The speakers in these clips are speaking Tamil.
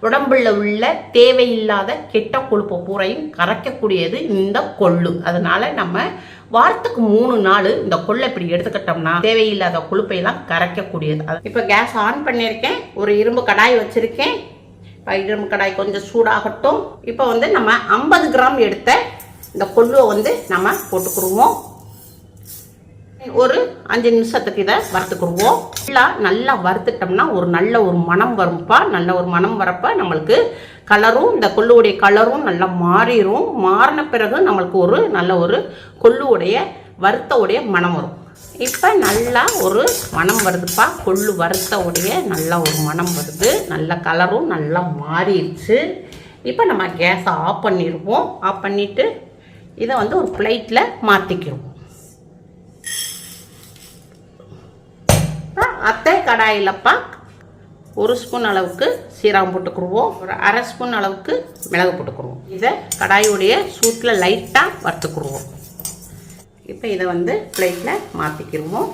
உடம்புல உள்ள தேவையில்லாத கெட்ட கொழுப்பு பூரையும் கரைக்கக்கூடியது இந்த கொள்ளு. அதனால நம்ம வாரத்துக்கு 3 நாள் இந்த கொள்ளை இப்படி எடுத்துக்கிட்டோம்னா தேவையில்லாத கொழுப்பையெல்லாம் கரைக்கக்கூடியது. இப்போ கேஸ் ஆன் பண்ணியிருக்கேன், ஒரு இரும்பு கடாய் வச்சிருக்கேன். இரும்பு கடாய் கொஞ்சம் சூடாகட்டும். இப்போ நம்ம 50 கிராம் எடுத்த இந்த கொள்ளுவை நம்ம போட்டுக்குருவோம். ஒரு 5 நிமிஷத்துக்கு இதை வறுத்துக்குருவோம். நல்லா வறுத்துட்டோம்னா ஒரு நல்ல ஒரு மனம் வரும்பா. நல்ல ஒரு மனம் வரப்ப நம்மளுக்கு கலரும், இந்த கொள்ளுடைய கலரும் நல்லா மாறிடும். மாறின பிறகு நம்மளுக்கு ஒரு நல்ல ஒரு கொள்ளுடைய வறுத்தவுடைய மனம் வரும். இப்போ நல்லா ஒரு மனம் வருதுப்பா. கொள்ளு வறுத்தவுடைய நல்ல ஒரு மனம் வருது. நல்ல கலரும் நல்லா மாறிடுச்சு. இப்போ நம்ம கேஸை ஆஃப் பண்ணிடுவோம். ஆஃப் பண்ணிவிட்டு இதை ஒரு பிளேட்டில் மாற்றிக்கிடுவோம். அத்தை கடாயிலப்பா 1 ஸ்பூன் அளவுக்கு சீரகம் போட்டுக்குருவோம். ஒரு அரை ஸ்பூன் அளவுக்கு மிளகு போட்டுக்குருவோம். இதை கடாயுடைய சூட்டில் லைட்டாக வறுத்துக்குருவோம். இப்போ இதை பிளேட்டில் மாற்றிக்கிடுவோம்.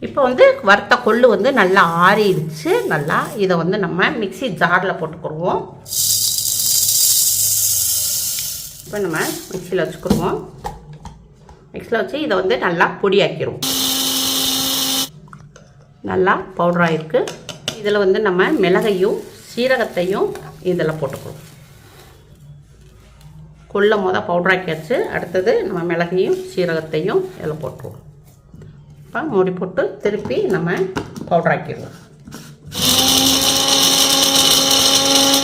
இப்போ வறுத்த கொள்ளு நல்லா ஆறிடுச்சு. நல்லா இதை நம்ம மிக்சி ஜாரில் போட்டுக்குருவோம். இப்போ நம்ம மிக்சியில் வச்சுக்குருவோம். மிக்சியில் வச்சு இதை நல்லா பொடியாக்கிடுவோம். நல்லா பவுடராக இருக்குது. இதில் நம்ம மிளகையும் சீரகத்தையும் இதில் போட்டுக்குவோம். கொள்ளை பவுடராக்கியாச்சு. அடுத்தது நம்ம மிளகையும் சீரகத்தையும் இதில் போட்டுருவோம். இப்போ மூடி போட்டு திருப்பி நம்ம பவுடராக்கிடுவோம்.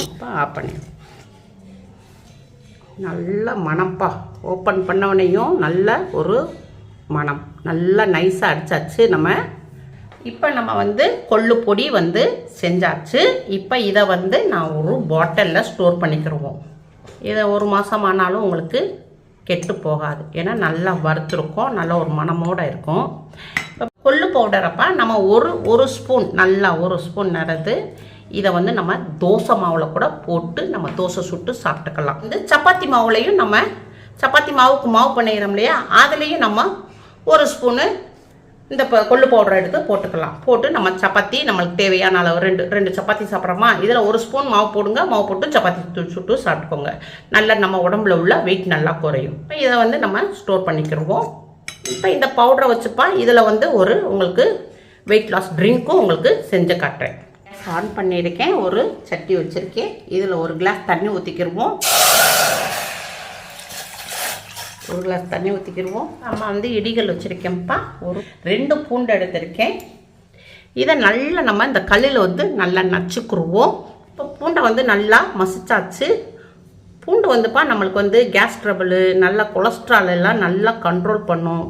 இப்போ ஆஃப் பண்ணிடுவோம். நல்ல மணப்பா. ஓப்பன் பண்ணவனையும் நல்ல ஒரு மணம். நல்லா நைஸாக அடித்தாச்சு. இப்போ நம்ம கொள்ளு பொடி செஞ்சாச்சு. இப்போ இதை நான் ஒரு பாட்டிலில் ஸ்டோர் பண்ணிக்கிடுவோம். இதை 1 மாதம் ஆனாலும் உங்களுக்கு கெட்டு போகாது. ஏன்னா நல்லா வறுத்துருக்கோம், நல்ல ஒரு மணமோடு இருக்கும். இப்போ கொள்ளு பவுடரப்பா நம்ம ஒரு ஸ்பூன், நல்லா 1 ஸ்பூன் நிறைது இதை நம்ம தோசை மாவில் கூட போட்டு நம்ம தோசை சுட்டு சாப்பிட்டுக்கலாம். சப்பாத்தி மாவுலையும் நம்ம சப்பாத்தி மாவுக்கு மாவு பண்ணிக்கிறோம் இல்லையா, அதுலேயும் நம்ம 1 ஸ்பூனு இந்த கொள்ளு பவுடர் எடுத்து போட்டுக்கலாம். போட்டு நம்ம சப்பாத்தி நம்மளுக்கு தேவையான அளவு 2 சப்பாத்தி சாப்பிட்றோமா, இதில் 1 ஸ்பூன் மாவு போடுங்க. மாவு போட்டு சப்பாத்தி சுட்டு சாப்பிட்டுக்கோங்க. நல்லா நம்ம உடம்புல உள்ள வெயிட் நல்லா குறையும். இப்போ இதை நம்ம ஸ்டோர் பண்ணிக்கிடுவோம். இப்போ இந்த பவுடரை வச்சுப்பா இதில் ஒரு உங்களுக்கு வெயிட் லாஸ் ட்ரிங்க்கும் உங்களுக்கு செஞ்சு காட்டுறேன். ஆன் பண்ணியிருக்கேன். ஒரு சட்டி வச்சுருக்கேன். இதில் 1 கிளாஸ் தண்ணி ஊற்றிக்கிடுவோம். 1 கிளாஸ் தண்ணி ஊற்றிக்கிடுவோம். நம்ம இடிகள் வச்சுருக்கேன்ப்பா. ஒரு 2 பூண்டு எடுத்திருக்கேன். இதை நல்லா நம்ம இந்த கல்லில் நல்லா நச்சுக்குருவோம். இப்போ பூண்டை நல்லா மசிச்சாச்சு. பூண்டு நம்மளுக்கு கேஸ் ட்ரபிள், நல்லா கொலஸ்ட்ரால் எல்லாம் நல்லா கண்ட்ரோல் பண்ணும்.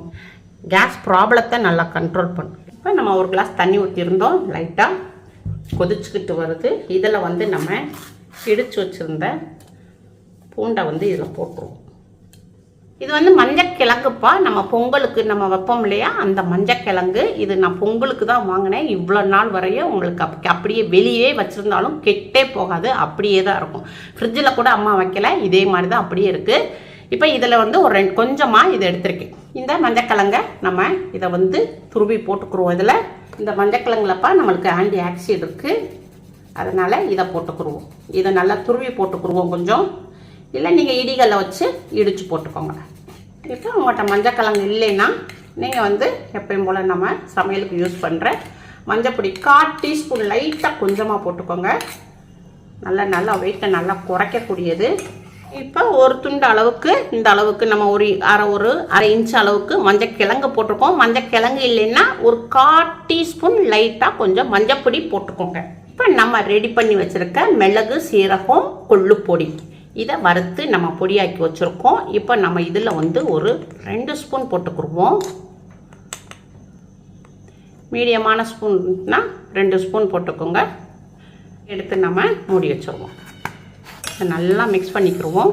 கேஸ் ப்ராப்ளத்தை நல்லா கண்ட்ரோல் பண்ணும். இப்போ நம்ம 1 கிளாஸ் தண்ணி ஊற்றிருந்தோம். லைட்டாக கொதிச்சுக்கிட்டு வருது. இதில் நம்ம இடித்து வச்சுருந்த பூண்டை இதில் போட்டுருவோம். இது மஞ்சக்கிழங்குப்பா. நம்ம பொங்கலுக்கு நம்ம வைப்போம் இல்லையா, அந்த மஞ்சக்கிழங்கு. இது நான் பொங்கலுக்கு தான் வாங்கினேன். இவ்வளோ நாள் வரையும் உங்களுக்கு அப்படியே வெளியே வச்சுருந்தாலும் கெட்டே போகாது, அப்படியே தான் இருக்கும். ஃப்ரிட்ஜில் கூட அம்மா வைக்கல, இதே மாதிரி தான் அப்படியே இருக்குது. இப்போ இதில் ஒரு கொஞ்சமாக இதை எடுத்திருக்கேன். இந்த மஞ்சக்கிழங்கை நம்ம இதை துருவி போட்டுக்குருவோம். இதில் இந்த மஞ்சக்கிழங்குலப்பா நம்மளுக்கு ஆன்டி ஆக்சிடென்ட் இருக்குது. அதனால் இதை போட்டுக்குருவோம். இதை நல்லா துருவி போட்டுக்குருவோம் கொஞ்சம். இல்லை நீங்கள் இடிகளில் வச்சு இடித்து போட்டுக்கோங்க. இப்போ உங்கள்கிட்ட மஞ்சக்கிழங்கு இல்லைன்னா நீங்கள் எப்பயும் போல் நம்ம சமையலுக்கு யூஸ் பண்ணுற மஞ்சப்பொடி 1/4 டீஸ்பூன் லைட்டாக கொஞ்சமாக போட்டுக்கோங்க. நல்லா வெயிட்டை நல்லா குறைக்கக்கூடியது. இப்போ ஒரு துண்டு அளவுக்கு, இந்த அளவுக்கு நம்ம ஒரு அரை இன்ச் அளவுக்கு மஞ்சக்கிழங்கு போட்டிருக்கோம். மஞ்சக்கிழங்கு இல்லைன்னா ஒரு 1/4 டீஸ்பூன் லைட்டாக கொஞ்சம் மஞ்சப்பொடி போட்டுக்கோங்க. இப்போ நம்ம ரெடி பண்ணி வச்சுருக்க மிளகு, சீரகம், கொள்ளு பொடி இதை வறுத்து நம்ம பொடியாக்கி வச்சுருக்கோம். இப்போ நம்ம இதில் ஒரு 2 ஸ்பூன் போட்டுக்குருவோம். மீடியமான ஸ்பூன்னா 2 ஸ்பூன் போட்டுக்கோங்க. எடுத்து நம்ம மூடி வச்சுருவோம். நல்லா மிக்ஸ் பண்ணிக்கிடுவோம்.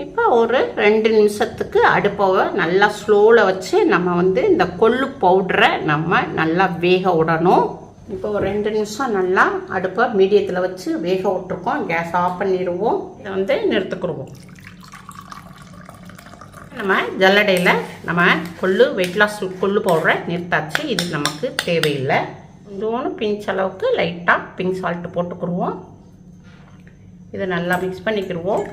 இப்போ ஒரு 2 நிமிஷத்துக்கு அடுப்பை நல்லா ஸ்லோவில் வச்சு நம்ம இந்த கொள்ளு பவுடரை நம்ம நல்லா வேக விடணும். இப்போ ஒரு 2 நிமிஷம் நல்லா அடுப்பை மீடியத்தில் வச்சு வேக விட்டுருக்கோம். கேஸ் ஆஃப் பண்ணிடுவோம். இதை நிறுத்துக்குருவோம். நம்ம ஜல்லடையில் நம்ம வெயிட் லாஸ் கொள்ளு பவுடரை நிறுத்தாச்சு. இது நமக்கு தேவையில்லை. கொஞ்சோண்டு பிஞ்ச் அளவுக்கு லைட்டாக பிங்க் சால்ட்டு போட்டுக்கிடுவோம். இதை நல்லா மிக்ஸ் பண்ணிக்கிடுவோம்.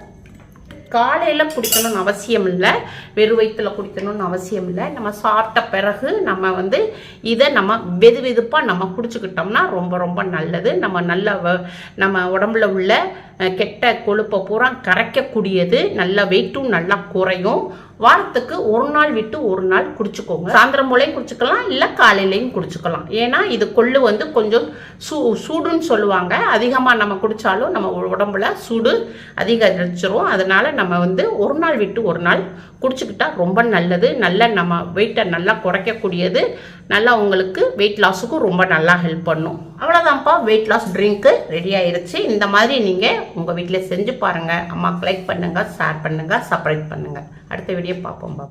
காலையில் குடிக்கணும்னு அவசியம் இல்லை, வெறும் வயிற்றில் குடிக்கணும்னு அவசியம் இல்லை. நம்ம சாப்பிட்ட பிறகு நம்ம இதை நம்ம வெதுப்பாக நம்ம குடிச்சுக்கிட்டோம்னா ரொம்ப ரொம்ப நல்லது. நம்ம உடம்புல உள்ள கெட்ட கொழுப்பை பூரா கரைக்கக்கூடியது. நல்ல வெயிட்டும் நல்லா குறையும். வாரத்துக்கு ஒரு நாள் விட்டு ஒரு நாள் குடிச்சுக்கோங்க. சாயந்தரம் போலையும் குடிச்சுக்கலாம், இல்லை காலையிலையும் குடிச்சுக்கலாம். ஏன்னா இது கொள்ளு கொஞ்சம் சூடுன்னு சொல்லுவாங்க. அதிகமாக நம்ம குடித்தாலும் நம்ம உடம்புல சூடு அதிகரிச்சிரும். அதனால நம்ம ஒரு நாள் விட்டு ஒரு நாள் குடிச்சுக்கிட்டா ரொம்ப நல்லது. நம்ம வெயிட்டை நல்லா குறைக்கக்கூடியது. நல்லா உங்களுக்கு வெயிட் லாஸுக்கும் ரொம்ப நல்லா ஹெல்ப் பண்ணும். அவ்வளோதான்ப்பா, வெயிட் லாஸ் ட்ரிங்க்கு ரெடி ஆயிருச்சு. இந்த மாதிரி நீங்கள் உங்கள் வீட்டில் செஞ்சு பாருங்கள். அம்மாவுக்கு லைக் பண்ணுங்கள், ஷேர் பண்ணுங்கள், சப்ஸ்கிரைப் பண்ணுங்கள். அடுத்த வீடியோ பார்ப்போம்.